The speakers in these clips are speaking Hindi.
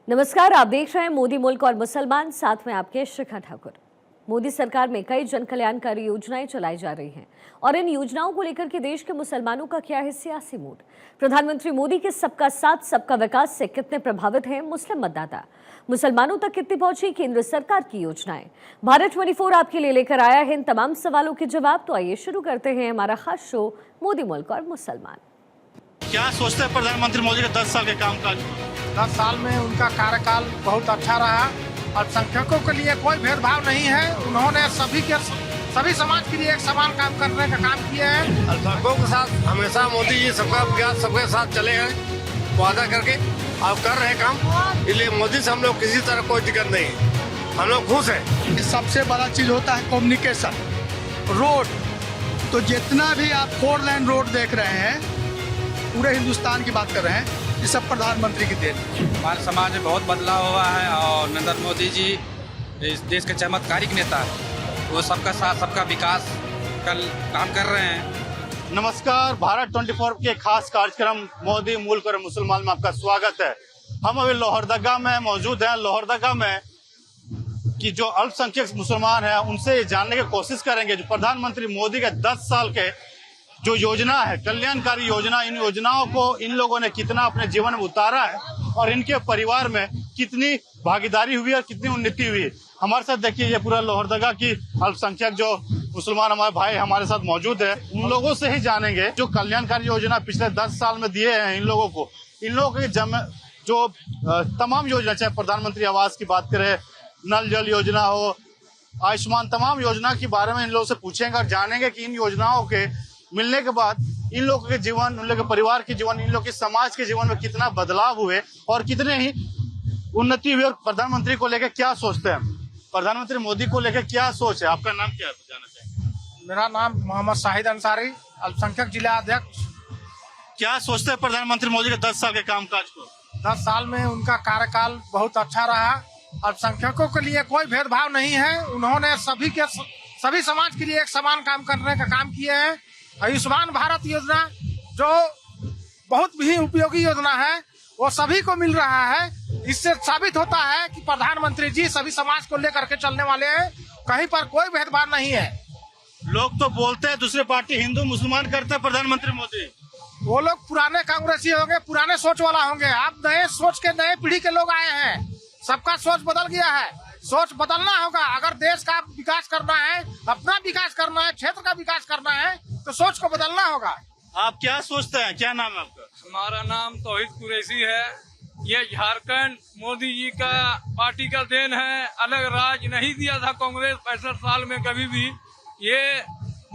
नमस्कार, आप देख रहे हैं मोदी मुल्क और मुसलमान, साथ में आपके शिखा ठाकुर। मोदी सरकार में कई जन कल्याणकारी योजनाएं चलाई जा रही हैं और इन योजनाओं को लेकर के देश के मुसलमानों का क्या है सियासी मूड। प्रधानमंत्री मोदी के सबका साथ सबका विकास से कितने प्रभावित हैं मुस्लिम मतदाता, मुसलमानों तक कितनी पहुंची केंद्र सरकार की योजनाएं। भारत 24 आपके लिए लेकर आया है इन तमाम सवालों के जवाब। तो आइए शुरू करते हैं हमारा खास शो मोदी मुल्क और मुसलमान। क्या सोचते हैं प्रधानमंत्री मोदी के 10 साल के कामकाज? 10 साल में उनका कार्यकाल बहुत अच्छा रहा। अल्पसंख्यकों के लिए कोई भेदभाव नहीं है। उन्होंने सभी समाज के लिए एक समान काम करने का काम किया है। अल्पसंख्यकों के साथ हमेशा मोदी जी सबका विकास सबके साथ चले हैं, वादा करके अब कर रहे काम। इसलिए मोदी से हम लोग किसी तरह कोई दिक्कत नहीं है, हम लोग खुश हैं। सबसे बड़ा चीज होता है कम्युनिकेशन, रोड। तो जितना भी आप 4 लेन रोड देख रहे हैं, पूरे हिंदुस्तान की बात कर रहे हैं, ये सब प्रधानमंत्री की देन। हमारे समाज में बहुत बदलाव हुआ है और नरेंद्र मोदी जी इस देश के चमत्कारिक नेता हैं। वो सबका साथ सबका विकास का काम कर रहे हैं। नमस्कार, भारत 24 के खास कार्यक्रम मोदी मुल्क और मुसलमान में आपका स्वागत है। हम अभी लोहरदगा में मौजूद हैं। लोहरदगा में कि जो अल्पसंख्यक मुसलमान हैं उनसे जानने की कोशिश करेंगे जो प्रधानमंत्री मोदी के 10 साल के जो योजना है, कल्याणकारी योजना, इन योजनाओं को इन लोगों ने कितना अपने जीवन में उतारा है और इनके परिवार में कितनी भागीदारी हुई और कितनी उन्नति हुई। हमारे साथ देखिए, ये पूरा लोहरदगा की अल्पसंख्यक जो मुसलमान हमारे भाई हमारे साथ मौजूद है। उन लोगों से ही जानेंगे जो कल्याणकारी योजना पिछले 10 साल में दिए हैं इन लोगों को। इन लोगों के जो तमाम योजना, चाहे प्रधानमंत्री आवास की बात करें, नल जल योजना हो, आयुष्मान, तमाम योजना के बारे में इन लोगों से पूछेंगे और जानेंगे कि इन योजनाओं के मिलने के बाद इन लोगों के जीवन, उन लोगों के परिवार के जीवन, इन लोगों के समाज के जीवन में कितना बदलाव हुए और कितने ही उन्नति हुई। और प्रधानमंत्री को लेकर क्या सोचते हैं, प्रधानमंत्री मोदी को लेकर क्या सोच है। आपका नाम क्या है, जानना चाहेंगे? मेरा नाम मोहम्मद शाहिद अंसारी, अल्पसंख्यक जिला अध्यक्ष। क्या सोचते हैं प्रधानमंत्री मोदी के 10 साल के कामकाज को? 10 साल में उनका कार्यकाल बहुत अच्छा रहा। अल्पसंख्यकों के लिए कोई भेदभाव नहीं है। उन्होंने सभी समाज के लिए एक समान काम करने का काम किया है। आयुष्मान भारत योजना जो बहुत भी उपयोगी योजना है, वो सभी को मिल रहा है। इससे साबित होता है कि प्रधानमंत्री जी सभी समाज को लेकर के चलने वाले हैं। कहीं पर कोई भेदभाव नहीं है। लोग तो बोलते हैं दूसरे पार्टी हिंदू मुसलमान करते हैं प्रधानमंत्री मोदी। वो लोग पुराने कांग्रेसी होंगे, पुराने सोच वाला होंगे। आप नए सोच के, नए पीढ़ी के लोग आए हैं। सबका सोच बदल गया है। सोच बदलना होगा। अगर देश का विकास करना है, अपना विकास करना है, क्षेत्र का विकास करना है, तो सोच को बदलना होगा। आप क्या सोचते हैं, क्या नाम है आपका? हमारा नाम तौहीद कुरैशी है। ये झारखंड मोदी जी का पार्टी का देन है। अलग राज नहीं दिया था कांग्रेस 65 साल में कभी भी। ये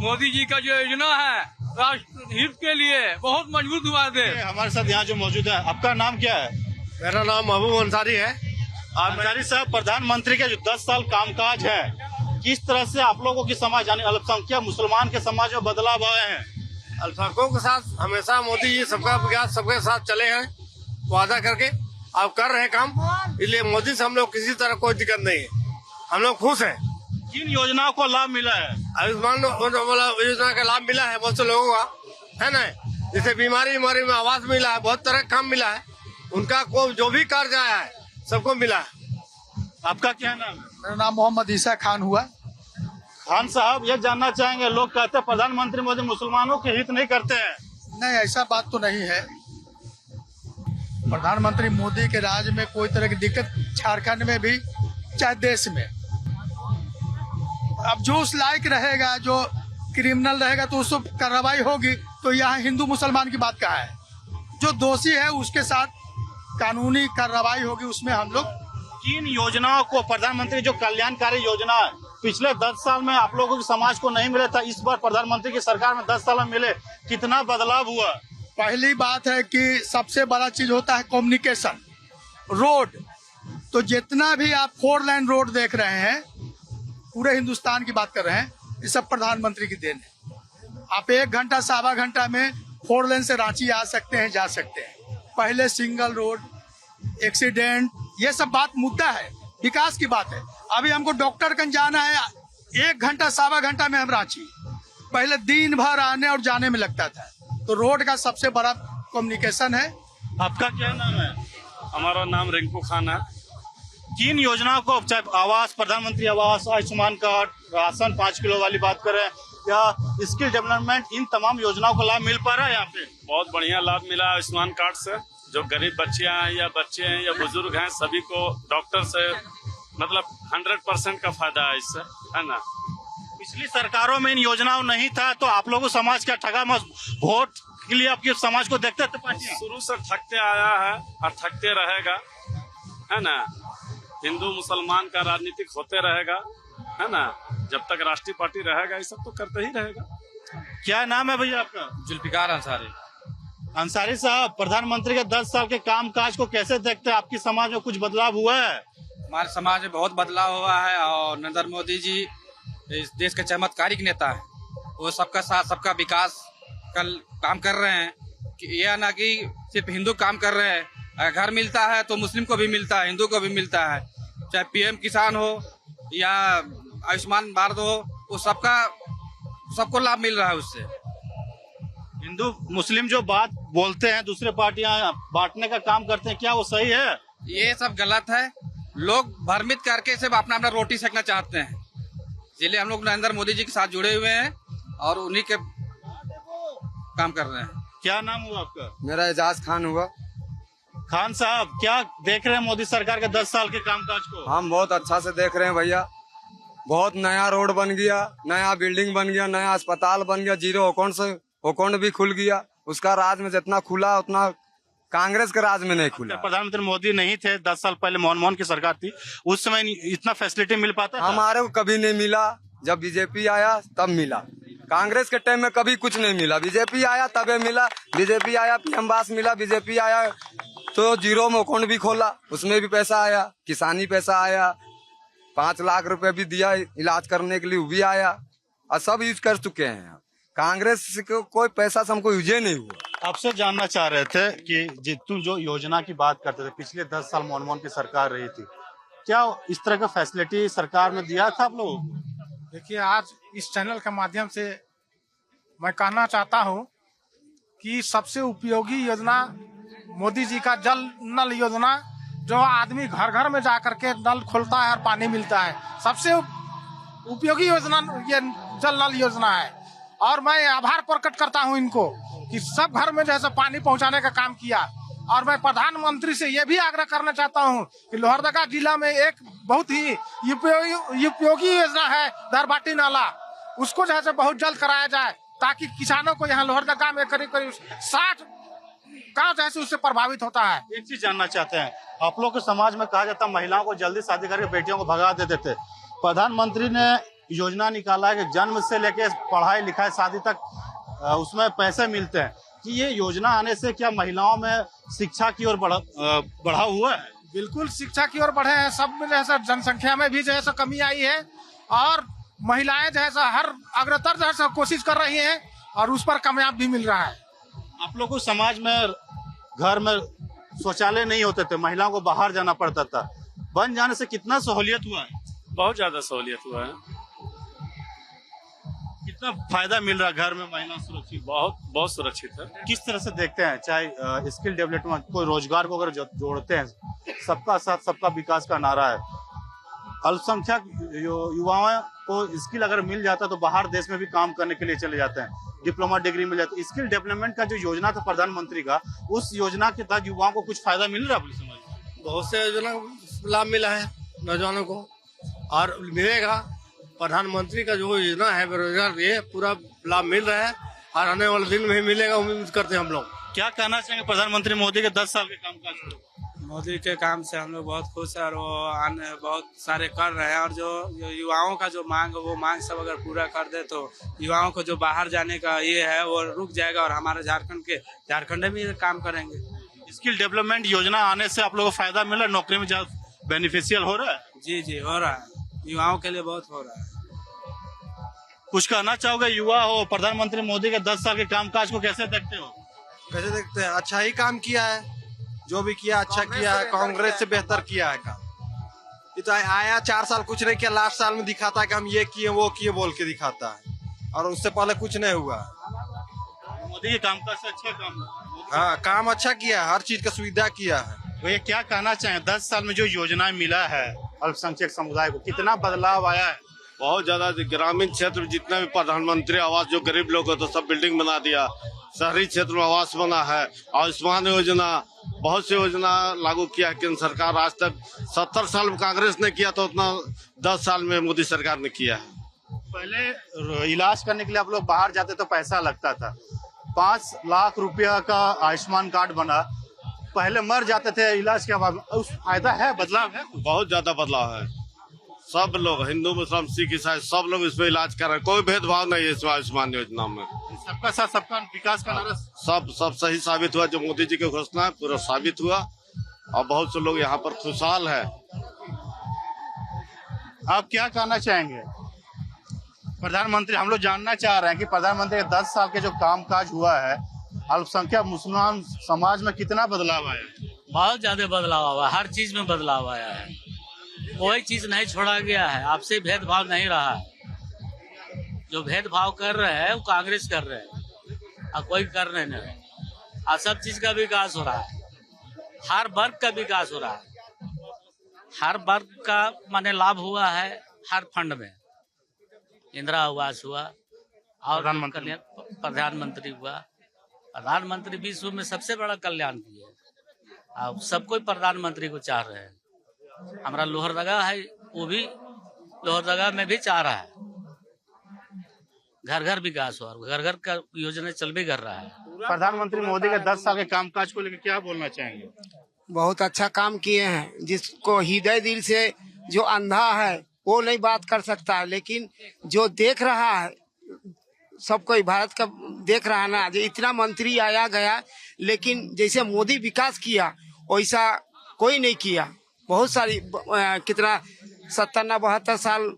मोदी जी का जो योजना है राष्ट्र हित के लिए बहुत मजबूत हुआ दे। हमारे साथ यहाँ जो मौजूद है, आपका नाम क्या है? मेरा नाम महबूब अंसारी है। अंसारी साहब, प्रधानमंत्री के जो 10 साल कामकाज है, किस तरह से आप लोगों की समाज यानी अल्पसंख्यक मुसलमान के समाज में बदलाव आए हैं? अल्पसंख्यकों के साथ हमेशा मोदी जी सबका विकास सबके साथ चले हैं, वादा करके अब कर रहे काम। इसलिए मोदी से हम लोग किसी तरह कोई दिक्कत नहीं है, हम लोग खुश हैं। किन योजनाओं को लाभ मिला है? आयुष्मान योजना का लाभ मिला है बहुत से लोगों का, है ना। जैसे बीमारी में आवास मिला है, बहुत तरह का काम मिला है। उनका को जो भी कार्य आया है सबको मिला है। आपका क्या नाम है? मेरा नाम मोहम्मद ईसा खान हुआ। खान साहब, ये जानना चाहेंगे, लोग कहते हैं प्रधानमंत्री मोदी मुसलमानों के हित नहीं करते हैं। नहीं, ऐसा बात तो नहीं है। प्रधानमंत्री मोदी के राज में कोई तरह की दिक्कत झारखंड में भी, चाहे देश में। अब जो उस लायक रहेगा, जो क्रिमिनल रहेगा तो उसको कार्रवाई होगी। तो यहाँ हिंदू मुसलमान की बात कहाँ है? जो दोषी है उसके साथ कानूनी कार्रवाई होगी। उसमें हम लोग किन योजनाओं को, प्रधानमंत्री जो कल्याणकारी योजना है पिछले 10 साल में आप लोगों के समाज को नहीं मिले था, इस बार प्रधानमंत्री की सरकार में 10 साल में मिले, कितना बदलाव हुआ? पहली बात है कि सबसे बड़ा चीज होता है कम्युनिकेशन, रोड। तो जितना भी आप 4 लेन रोड देख रहे हैं, पूरे हिंदुस्तान की बात कर रहे हैं, ये सब प्रधानमंत्री की देन है। आप 1 घंटा, सवा घंटा में 4 लेन से रांची आ सकते हैं, जा सकते हैं। पहले सिंगल रोड, एक्सीडेंट, ये सब बात मुद्दा है, विकास की बात है। अभी हमको डॉक्टरगंज जाना है, 1 घंटा, सवा घंटा में हम रांची। पहले दिन भर आने और जाने में लगता था। तो रोड का सबसे बड़ा कम्युनिकेशन है। आपका क्या नाम है? हमारा नाम रिंकू खान है। किन योजनाओं को, चाहे आवास, प्रधानमंत्री आवास, आयुष्मान कार्ड, राशन 5 किलो वाली बात करें या स्किल डेवलपमेंट, इन तमाम योजनाओं का लाभ मिल पा रहा है यहाँ पे? बहुत बढ़िया लाभ मिला आयुष्मान कार्ड से। जो गरीब बच्चियां हैं या बच्चे हैं या बुजुर्ग हैं, सभी को डॉक्टर से मतलब 100% का फायदा है इससे, है ना। पिछली सरकारों में इन योजनाओं नहीं था तो आप लोगों समाज का ठगा मत, वोट के लिए आपके समाज को देखते थे पार्टियां? शुरू से ठगते आया है और ठगते रहेगा, है ना। हिंदू मुसलमान का राजनीतिक होते रहेगा, है ना। जब तक राष्ट्रीय पार्टी रहेगा ये सब तो करते ही रहेगा। क्या नाम है भैया आपका? जुल्फिकार अंसारी। अंसारी साहब, प्रधानमंत्री के 10 साल के काम काज को कैसे देखते हैं? आपकी समाज में कुछ बदलाव हुआ है? हमारे समाज में बहुत बदलाव हुआ है और नरेंद्र मोदी जी इस देश के चमत्कारिक नेता है। वो सबका साथ सबका विकास का काम कर रहे हैं कि यह ना कि सिर्फ हिंदू काम कर रहे हैं। अगर घर मिलता है तो मुस्लिम को भी मिलता है, हिंदू को भी मिलता है। चाहे पीएम किसान हो या आयुष्मान भारत हो, वो सबको लाभ मिल रहा है उससे। हिंदू मुस्लिम जो बात बोलते हैं, दूसरे पार्टियां बांटने का काम करते हैं, क्या वो सही है? ये सब गलत है। लोग भ्रमित करके सिर्फ अपना अपना रोटी सेकना चाहते हैं, इसलिए हम लोग नरेंद्र मोदी जी के साथ जुड़े हुए हैं और उन्हीं के काम कर रहे हैं। क्या नाम हुआ आपका? मेरा एजाज खान हुआ। खान साहब, क्या देख रहे हैं मोदी सरकार के 10 साल के कामकाज को? हम बहुत अच्छा से देख रहे हैं भैया। बहुत नया रोड बन गया, नया बिल्डिंग बन गया, नया अस्पताल बन गया, जीरो अकाउंट भी खुल गया। उसका राज में जितना खुला उतना कांग्रेस के राज में नहीं खुला। प्रधानमंत्री मोदी नहीं थे 10 साल पहले, मनमोहन की सरकार थी, उस समय इतना फैसिलिटी मिल पाता था? हमारे को कभी नहीं मिला। जब बीजेपी आया तब मिला। कांग्रेस के टाइम में कभी कुछ नहीं मिला। बीजेपी आया तबे मिला। बीजेपी आया पीएम आवास मिला। बीजेपी आया तो जीरो में अकाउंट भी खोला, उसमें भी पैसा आया। किसानी पैसा आया, 5 लाख रुपए भी दिया इलाज करने के लिए, वो भी आया और सब यूज कर चुके हैं। कांग्रेस को कोई पैसा से हमको यूज नहीं हुआ। आपसे जानना चाह रहे थे कि जितू जो योजना की बात करते थे, पिछले 10 साल मनमोहन की सरकार रही थी, क्या इस तरह का फैसिलिटी सरकार ने दिया था आप लोग? देखिए, आज इस चैनल के माध्यम से मैं कहना चाहता हूं कि सबसे उपयोगी योजना मोदी जी का जल नल योजना, जो आदमी घर घर में जाकर के नल खोलता है और पानी मिलता है, सबसे उपयोगी योजना ये जल नल योजना है। और मैं आभार प्रकट करता हूं इनको कि सब घर में जैसे पानी पहुंचाने का काम किया। और मैं प्रधानमंत्री से ये भी आग्रह करना चाहता हूं कि लोहरदगा जिला में एक बहुत ही उपयोगी योजना है दरबाटी नाला, उसको जो है बहुत जल्द कराया जाए ताकि किसानों को यहाँ लोहरदगा में करीब 60 गाँव जैसे उससे प्रभावित होता है। एक चीज जानना चाहते हैं, आप लोग के समाज में कहा जाता है महिलाओं को जल्दी शादी करके बेटियों को भगा देते थे। प्रधानमंत्री ने योजना निकाला है कि जन्म से लेके पढ़ाई लिखाई शादी तक उसमें पैसे मिलते हैं, कि ये योजना आने से क्या महिलाओं में शिक्षा की ओर बढ़ा हुआ है? बिल्कुल शिक्षा की ओर बढ़े हैं। सब में जैसा जनसंख्या में भी जैसा कमी आई है और महिलाएं जैसा हर अग्रतर जैसा कोशिश कर रही हैं और उस पर कामयाब भी मिल रहा है। आप लोगों को समाज में घर में शौचालय नहीं होते थे, महिलाओं को बाहर जाना पड़ता था, बन जाने से कितना सहूलियत हुआ है? बहुत ज्यादा सहूलियत हुआ है। कितना फायदा मिल रहा है घर में महिला सुरक्षित? बहुत सुरक्षित है। किस तरह से देखते हैं, चाहे स्किल डेवलपमेंट को रोजगार को अगर जोड़ते हैं, सबका साथ सबका विकास का नारा है, अल्पसंख्यक युवाओं को स्किल अगर मिल जाता तो बाहर देश में भी काम करने के लिए चले जाते हैं, डिप्लोमा डिग्री मिल जाती है। स्किल डेवलपमेंट का जो योजना था प्रधानमंत्री का, उस योजना के तहत युवाओं को कुछ फायदा मिल रहा है? समाज में बहुत से योजना लाभ मिला है नौजवानों को और मिलेगा। प्रधानमंत्री का जो योजना है बेरोजगार, ये पूरा लाभ मिल रहा है और आने वाले दिन में ही मिलेगा, उम्मीद करते हैं हम लोग। क्या कहना चाहेंगे प्रधानमंत्री मोदी के 10 साल के कामकाज को? मोदी के काम से हम लोग बहुत खुश है और वो आने बहुत सारे कर रहे हैं। और जो युवाओं का जो मांग, वो मांग सब अगर पूरा कर दे तो युवाओं को जो बाहर जाने का ये है वो रुक जाएगा और हमारे झारखंड में काम करेंगे। स्किल डेवलपमेंट योजना आने से आप लोगों को फायदा मिला, नौकरी में ज्यादा बेनिफिशियल हो रहा है? जी हो रहा है, युवाओं के लिए बहुत हो रहा है। कुछ कहना चाहोगे? युवा हो, प्रधानमंत्री मोदी के 10 साल के कामकाज को कैसे देखते हो? कैसे देखते हैं? अच्छा ही काम किया है, जो भी किया अच्छा किया है, कांग्रेस से बेहतर किया है काम। ये तो आया 4 साल कुछ नहीं किया, लास्ट साल में दिखाता है कि हम ये किए वो किए बोल के दिखाता है, और उससे पहले कुछ नहीं हुआ। मोदी के कामकाज से अच्छा काम? हाँ, काम अच्छा किया है, हर चीज का सुविधा किया है। तो ये क्या कहना चाहें, 10 साल में जो योजनाएं मिला है अल्पसंख्यक समुदाय को, कितना बदलाव आया है? बहुत ज्यादा। ग्रामीण क्षेत्र में जितना भी प्रधानमंत्री आवास जो गरीब लोग हो तो सब बिल्डिंग बना दिया। शहरी क्षेत्र में आवास बना है, आयुष्मान योजना, बहुत सी योजना लागू किया है केंद्र सरकार। आज तक 70 साल में कांग्रेस ने किया तो उतना 10 साल में मोदी सरकार ने किया है। पहले इलाज करने के लिए आप लोग बाहर जाते तो पैसा लगता था, 5 लाख रुपया का आयुष्मान कार्ड बना, पहले मर जाते थे इलाज के बाद, उस फायदा है, बदलाव है? बहुत ज्यादा बदलाव है। सब लोग, हिंदू मुस्लिम सिख ईसाई, सब लोग इसमें इलाज कर रहे हैं। कोई भेदभाव नहीं है इस आयुष्मान योजना में। सबका साथ सबका विकास का नारा सब सही साबित हुआ। जो मोदी जी की घोषणा है पूरा साबित हुआ और बहुत से लोग यहाँ पर खुशहाल है। आप क्या कहना चाहेंगे प्रधानमंत्री? हम लोग जानना चाह रहे हैं कि प्रधानमंत्री के 10 साल के जो कामकाज हुआ है, अल्पसंख्यक मुसलमान समाज में कितना बदलाव आया? बहुत ज्यादा बदलाव आया, हर चीज में बदलाव आया है। कोई चीज नहीं छोड़ा गया है, आपसे भेदभाव नहीं रहा है। जो भेदभाव कर रहे हैं वो कांग्रेस कर रहे हैं और कोई कर नहीं रहे। और सब चीज का विकास हो रहा है, हर वर्ग का विकास हो रहा है, हर वर्ग का माने लाभ हुआ है। हर फंड में इंदिरा आवास हुआ और प्रधानमंत्री हुआ। प्रधानमंत्री विश्व में सबसे बड़ा कल्याण किया है। अब सब कोई प्रधानमंत्री को चाह रहे हैं। हमारा लोहरदगा है, वो भी लोहरदगा में भी चाह रहा है घर घर विकास हो, घर घर का योजना चल भी कर रहा है। प्रधानमंत्री मोदी के 10 साल के कामकाज को लेकर क्या बोलना चाहेंगे? बहुत अच्छा काम किए हैं। जिसको हृदय दिल से, जो अंधा है वो नहीं बात कर सकता है, लेकिन जो देख रहा है, सब कोई भारत का देख रहा है ना। जो इतना मंत्री आया गया, लेकिन जैसे मोदी विकास किया वैसा कोई नहीं किया। बहुत सारी कितना 70-72 साल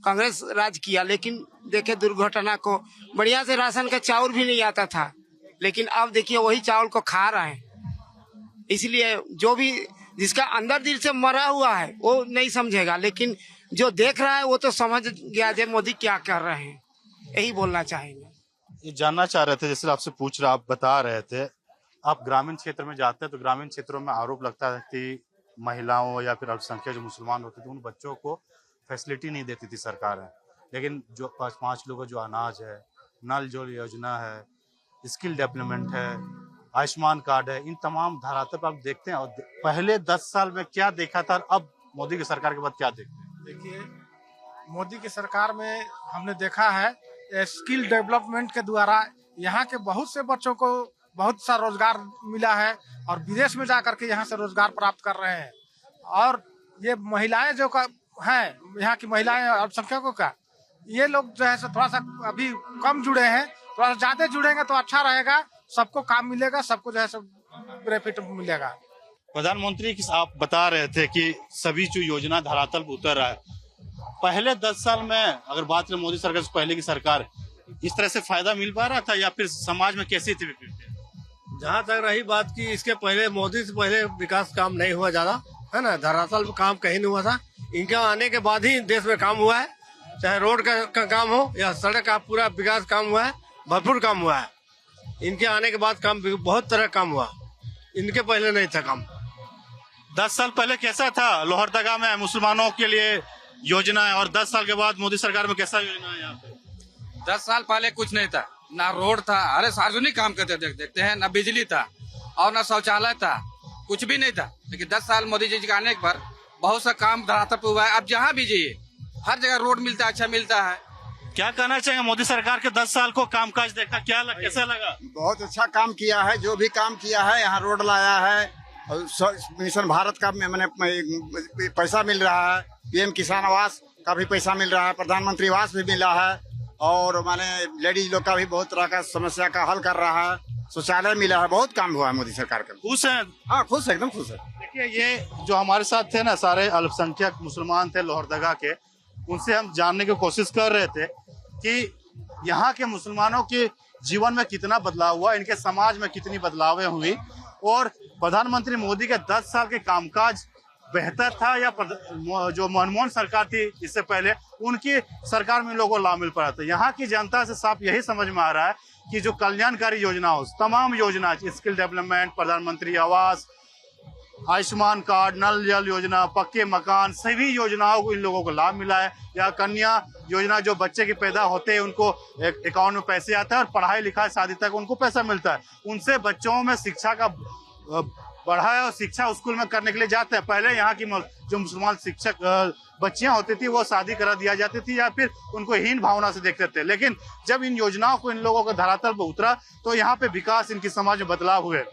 कांग्रेस राज किया, लेकिन देखे दुर्घटना को। बढ़िया से राशन का चावल भी नहीं आता था, लेकिन अब देखिए वही चावल को खा रहे हैं। इसलिए जो भी जिसका अंदर दिल से मरा हुआ है वो नहीं समझेगा, लेकिन जो देख रहा है वो तो समझ गया जे मोदी क्या कर रहे हैं। यही बोलना चाहेंगे। ये जानना चाह रहे थे, जैसे आपसे पूछ रहा, आप बता रहे थे, आप ग्रामीण क्षेत्र में जाते हैं तो ग्रामीण क्षेत्रों में आरोप लगता है कि महिलाओं या फिर अल्पसंख्यक जो मुसलमान होते थे उन बच्चों को फैसिलिटी नहीं देती थी सरकार है। लेकिन जो 5 लोगों जो अनाज है, नल जल योजना है, स्किल डेवलपमेंट है, आयुष्मान कार्ड है, इन तमाम धाराओं पर आप देखते हैं। और पहले 10 साल में क्या देखा था और अब मोदी की सरकार के बाद क्या देखते हैं? देखिए, मोदी की सरकार में हमने देखा है स्किल डेवलपमेंट के द्वारा यहाँ के बहुत से बच्चों को बहुत सा रोजगार मिला है और विदेश में जाकर के यहाँ से रोजगार प्राप्त कर रहे हैं। और ये महिलाएं जो हैं, यहाँ की महिलाएं अल्पसंख्यकों का, ये लोग जो है थोड़ा सा अभी कम जुड़े हैं। थोड़ा सा ज्यादा जुड़ेंगे तो अच्छा रहेगा, सबको काम मिलेगा, सबको जो है बेनिफिट मिलेगा। प्रधानमंत्री आप बता रहे थे कि सभी जो योजना धरातल पर उतर रहा है। पहले 10 साल में अगर बात करें मोदी सरकार से पहले की सरकार, इस तरह से फायदा मिल पा रहा था या फिर समाज में कैसी थी? जहाँ तक रही बात की, इसके पहले मोदी से पहले विकास काम नहीं हुआ ज्यादा, है ना। धरातल में काम कहीं नहीं हुआ था। इनके आने के बाद ही देश में काम हुआ है, चाहे रोड का काम हो या सड़क का पूरा विकास काम हुआ है, भरपूर काम हुआ है। इनके आने के बाद काम बहुत तरह काम हुआ, इनके पहले नहीं था काम। 10 साल पहले कैसा था लोहरदगा में मुसलमानों के लिए योजना है, और 10 साल के बाद मोदी सरकार में कैसा योजना है यहाँ पे? 10 साल पहले कुछ नहीं था, ना रोड था, अरे सार्वजनिक काम करते देखते हैं, ना बिजली था और ना शौचालय था, कुछ भी नहीं था। लेकिन 10 साल मोदी जी के आने पर बहुत सा काम धरातल पे हुआ है। अब जहाँ भी जाइए हर जगह रोड मिलता है, अच्छा मिलता है। क्या कहना चाहेंगे मोदी सरकार के 10 साल को कामकाज देखा, कैसा लगा? बहुत अच्छा काम किया है। जो भी काम किया है, यहाँ रोड लाया है, मिशन भारत का मैंने पैसा मिल रहा है, पीएम किसान आवास का भी पैसा मिल रहा है, प्रधानमंत्री आवास भी मिला है, और माने लेडीज लोग का भी बहुत तरह का समस्या का हल कर रहा है, शौचालय मिला है। बहुत काम हुआ है मोदी सरकार का। खुश है? हाँ, खुश है, एकदम खुश है। देखिए, ये जो हमारे साथ थे ना, सारे अल्पसंख्यक मुसलमान थे लोहरदगा के, उनसे हम जानने की कोशिश कर रहे थे कि यहाँ के मुसलमानों के जीवन में कितना बदलाव हुआ, इनके समाज में कितनी बदलावें हुई, और प्रधानमंत्री मोदी के 10 साल के कामकाज बेहतर था या जो मनमोहन सरकार थी इससे पहले, उनकी सरकार में लोगों को लाभ मिल पड़ा था। यहाँ की जनता से साफ यही समझ में आ रहा है कि जो कल्याणकारी योजना हो, तमाम योजना, स्किल डेवलपमेंट, प्रधानमंत्री आवास, आयुष्मान कार्ड, नल जल योजना, पक्के मकान, सभी योजनाओं को इन लोगों को लाभ मिला है। या कन्या योजना, जो बच्चे के पैदा होते हैं उनको अकाउंट में पैसे आता है और पढ़ाई लिखाई शादी तक उनको पैसा मिलता है। उनसे बच्चों में शिक्षा का बढ़ा है और शिक्षा स्कूल में करने के लिए जाते हैं। पहले यहाँ की जो मुसलमान शिक्षक बच्चियां होती थी वो शादी करा दिया जाती थी या फिर उनको हीन भावना से देखते थे, लेकिन जब इन योजनाओं को इन लोगों को धरातल पर उतरा तो यहाँ पे विकास, इनकी समाज में बदलाव हुए।